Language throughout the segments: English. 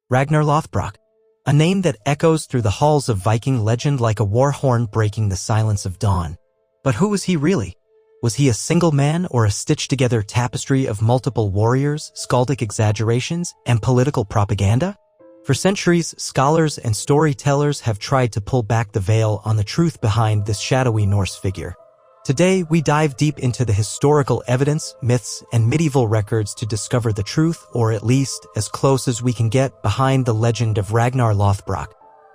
Ragnar Lothbrok, a name that echoes through the halls of Viking legend like a war horn breaking the silence of dawn. But who was he really? Was he a single man or a stitched-together tapestry of multiple warriors, skaldic exaggerations, and political propaganda? For centuries, scholars and storytellers have tried to pull back the veil on the truth behind this shadowy Norse figure. Today, we dive deep into the historical evidence, myths, and medieval records to discover the truth, or at least as close as we can get, behind the legend of Ragnar Lothbrok.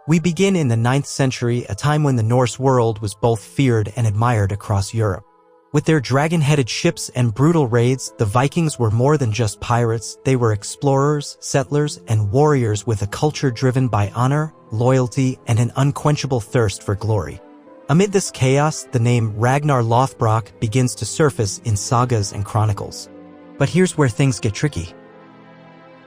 We begin in the 9th century, a time when the Norse world was both feared and admired across Europe. With their dragon-headed ships and brutal raids, the Vikings were more than just pirates. They were explorers, settlers, and warriors with a culture driven by honor, loyalty, and an unquenchable thirst for glory. Amid this chaos, the name Ragnar Lothbrok begins to surface in sagas and chronicles. But here's where things get tricky.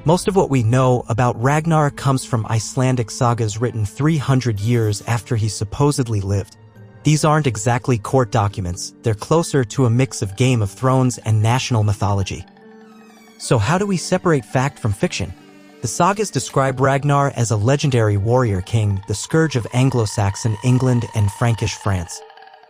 Most of what we know about Ragnar comes from Icelandic sagas written 300 years after he supposedly lived. These aren't exactly court documents, they're closer to a mix of Game of Thrones and national mythology. So how do we separate fact from fiction? The sagas describe Ragnar as a legendary warrior king, the scourge of Anglo-Saxon England and Frankish France.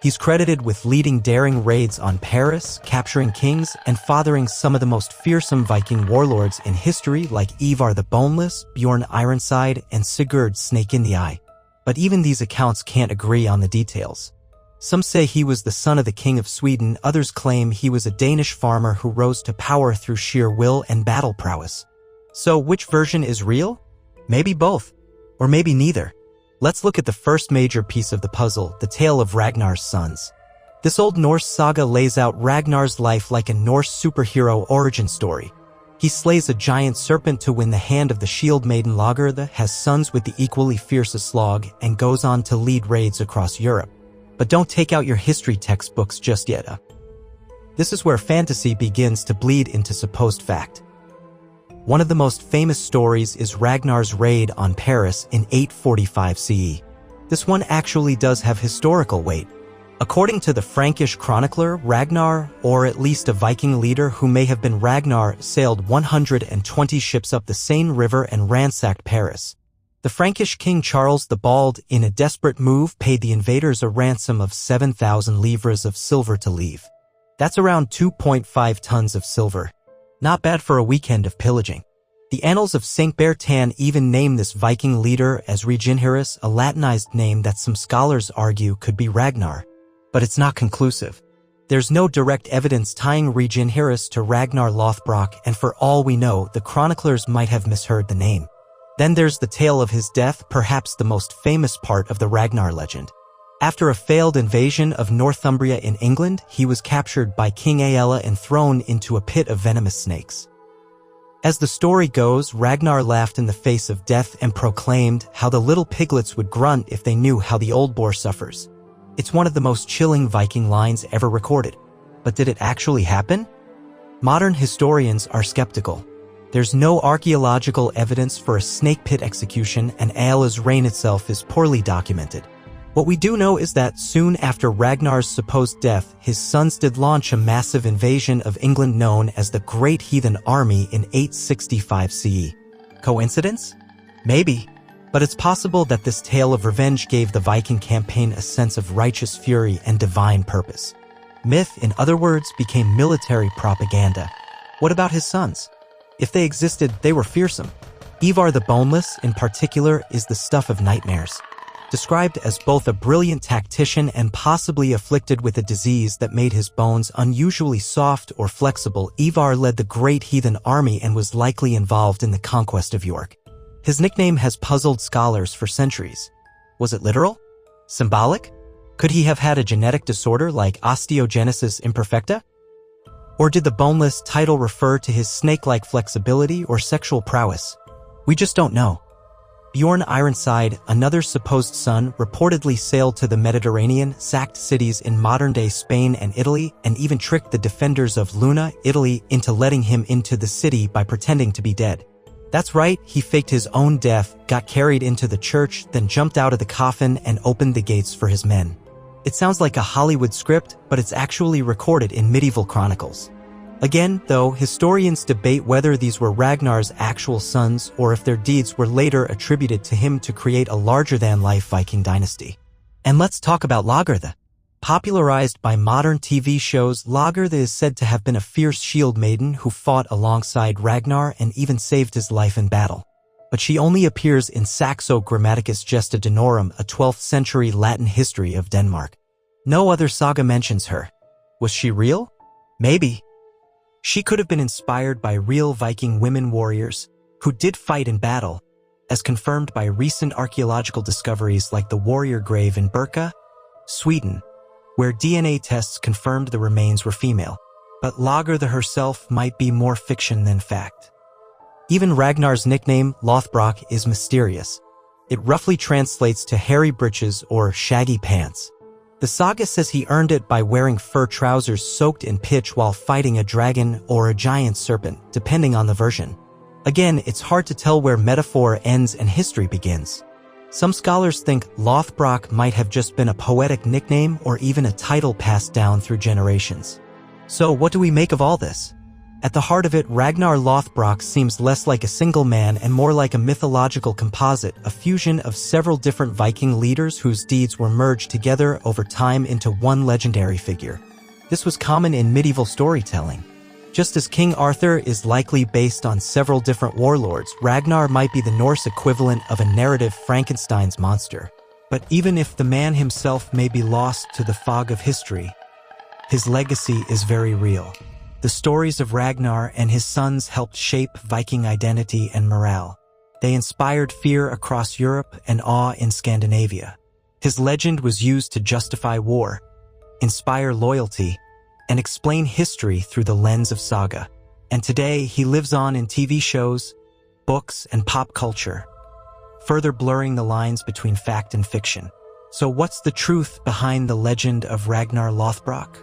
He's credited with leading daring raids on Paris, capturing kings, and fathering some of the most fearsome Viking warlords in history like Ivar the Boneless, Bjorn Ironside, and Sigurd Snake in the Eye. But even these accounts can't agree on the details. Some say he was the son of the King of Sweden, others claim he was a Danish farmer who rose to power through sheer will and battle prowess. So which version is real? Maybe both, or maybe neither. Let's look at the first major piece of the puzzle, the tale of Ragnar's sons. This Old Norse saga lays out Ragnar's life like a Norse superhero origin story. He slays a giant serpent to win the hand of the shield maiden Lagertha, has sons with the equally fierce Aslog, and goes on to lead raids across Europe. But don't take out your history textbooks just yet. This is where fantasy begins to bleed into supposed fact. One of the most famous stories is Ragnar's raid on Paris in 845 CE. This one actually does have historical weight. According to the Frankish chronicler, Ragnar, or at least a Viking leader who may have been Ragnar, sailed 120 ships up the Seine River and ransacked Paris. The Frankish king Charles the Bald, in a desperate move, paid the invaders a ransom of 7,000 livres of silver to leave. That's around 2.5 tons of silver. Not bad for a weekend of pillaging. The annals of St. Bertin even name this Viking leader as Reginhirus, a Latinized name that some scholars argue could be Ragnar. But it's not conclusive. There's no direct evidence tying Reginhirus to Ragnar Lothbrok, and for all we know, the chroniclers might have misheard the name. Then there's the tale of his death, perhaps the most famous part of the Ragnar legend. After a failed invasion of Northumbria in England, he was captured by King Aella and thrown into a pit of venomous snakes. As the story goes, Ragnar laughed in the face of death and proclaimed how the little piglets would grunt if they knew how the old boar suffers. It's one of the most chilling Viking lines ever recorded. But did it actually happen? Modern historians are skeptical. There's no archaeological evidence for a snake pit execution, and Aella's reign itself is poorly documented. What we do know is that soon after Ragnar's supposed death, his sons did launch a massive invasion of England known as the Great Heathen Army in 865 CE. Coincidence? Maybe. But it's possible that this tale of revenge gave the Viking campaign a sense of righteous fury and divine purpose. Myth, in other words, became military propaganda. What about his sons? If they existed, they were fearsome. Ivar the Boneless, in particular, is the stuff of nightmares. Described as both a brilliant tactician and possibly afflicted with a disease that made his bones unusually soft or flexible, Ivar led the Great Heathen Army and was likely involved in the conquest of York. His nickname has puzzled scholars for centuries. Was it literal? Symbolic? Could he have had a genetic disorder like osteogenesis imperfecta? Or did the boneless title refer to his snake-like flexibility or sexual prowess? We just don't know. Bjorn Ironside, another supposed son, reportedly sailed to the Mediterranean, sacked cities in modern-day Spain and Italy, and even tricked the defenders of Luna, Italy, into letting him into the city by pretending to be dead. That's right, he faked his own death, got carried into the church, then jumped out of the coffin and opened the gates for his men. It sounds like a Hollywood script, but it's actually recorded in medieval chronicles. Again, though, historians debate whether these were Ragnar's actual sons or if their deeds were later attributed to him to create a larger-than-life Viking dynasty. And let's talk about Lagertha. Popularized by modern TV shows, Lagertha is said to have been a fierce shield maiden who fought alongside Ragnar and even saved his life in battle. But she only appears in Saxo Grammaticus Gesta Danorum, a 12th century Latin history of Denmark. No other saga mentions her. Was she real? Maybe. She could have been inspired by real Viking women warriors who did fight in battle, as confirmed by recent archaeological discoveries like the warrior grave in Birka, Sweden, where DNA tests confirmed the remains were female. But Lagertha herself might be more fiction than fact. Even Ragnar's nickname, Lothbrok, is mysterious. It roughly translates to hairy breeches or shaggy pants. The saga says he earned it by wearing fur trousers soaked in pitch while fighting a dragon or a giant serpent, depending on the version. Again, it's hard to tell where metaphor ends and history begins. Some scholars think Lothbrok might have just been a poetic nickname or even a title passed down through generations. So what do we make of all this? At the heart of it, Ragnar Lothbrok seems less like a single man and more like a mythological composite, a fusion of several different Viking leaders whose deeds were merged together over time into one legendary figure. This was common in medieval storytelling. Just as King Arthur is likely based on several different warlords, Ragnar might be the Norse equivalent of a narrative Frankenstein's monster. But even if the man himself may be lost to the fog of history, his legacy is very real. The stories of Ragnar and his sons helped shape Viking identity and morale. They inspired fear across Europe and awe in Scandinavia. His legend was used to justify war, inspire loyalty, and explain history through the lens of saga. And today, he lives on in TV shows, books, and pop culture, further blurring the lines between fact and fiction. So what's the truth behind the legend of Ragnar Lothbrok?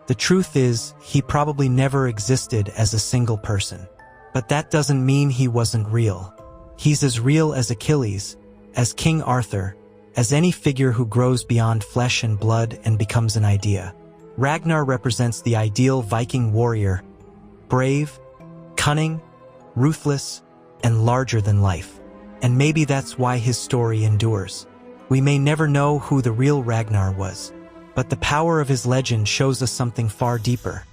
The truth is, he probably never existed as a single person. But that doesn't mean he wasn't real. He's as real as Achilles, as King Arthur, as any figure who grows beyond flesh and blood and becomes an idea. Ragnar represents the ideal Viking warrior, brave, cunning, ruthless, and larger than life. And maybe that's why his story endures. We may never know who the real Ragnar was, but the power of his legend shows us something far deeper.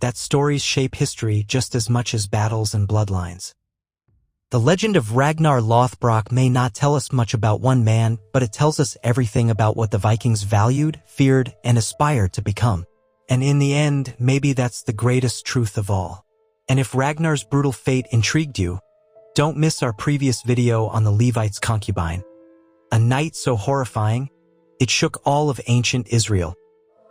That stories shape history just as much as battles and bloodlines. The legend of Ragnar Lothbrok may not tell us much about one man, but it tells us everything about what the Vikings valued, feared, and aspired to become. And in the end, maybe that's the greatest truth of all. And if Ragnar's brutal fate intrigued you, don't miss our previous video on the Levite's concubine. A night so horrifying, it shook all of ancient Israel.